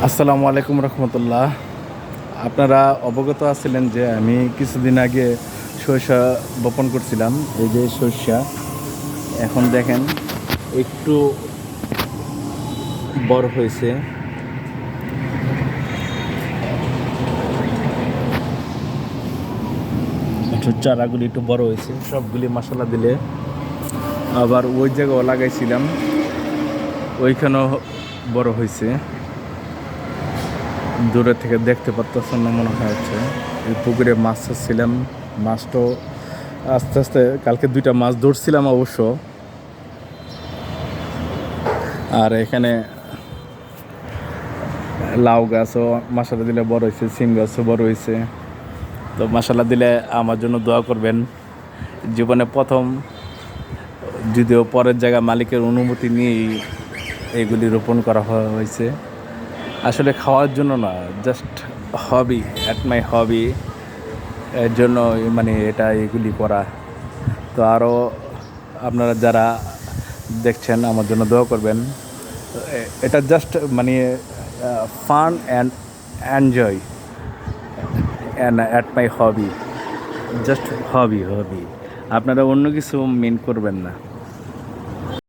আসসালামু আলাইকুম রহমতুল্লাহ। আপনারা অবগত আছিলেন যে আমি কিছুদিন আগে সরিষা বপন করছিলাম। এই যে সরিষা এখন দেখেন একটু বড় হয়েছে। একটু চারাগুলি একটু বড় হয়েছে, সবগুলি মশলা দিলে। আবার ওই জায়গাও লাগাইছিলাম, ওইখানেও বড় হয়েছে। দূরে থেকে দেখতে পাচ্ছেন না মনে হচ্ছে। এই পুকুরে মাছ ছাড়ছিলাম, মাছটাও আস্তে আস্তে কালকে 2টা মাছ ধরছিলাম অবশ্য। আর এখানে লাউ গাছও মশলা দিলে বড় হয়েছে, সিম গাছও বড় হয়েছে। তো মশলা দিলে আমার জন্য দোয়া করবেন। জীবনে প্রথম, যদিও পরের জায়গা মালিকের অনুমতি নিয়েই এগুলি রোপণ করা হয়েছে। আসলে খাওয়ার জন্য না, জাস্ট হবি, অ্যাট মাই হবি এর জন্য মানে এগুলি করা। তো আরও আপনারা যারা দেখছেন আমার জন্য দোয়া করবেন। এটা জাস্ট মানে fun and enjoy and at my hobby, just hobby. আপনারা অন্য কিছু মিন করবেন না।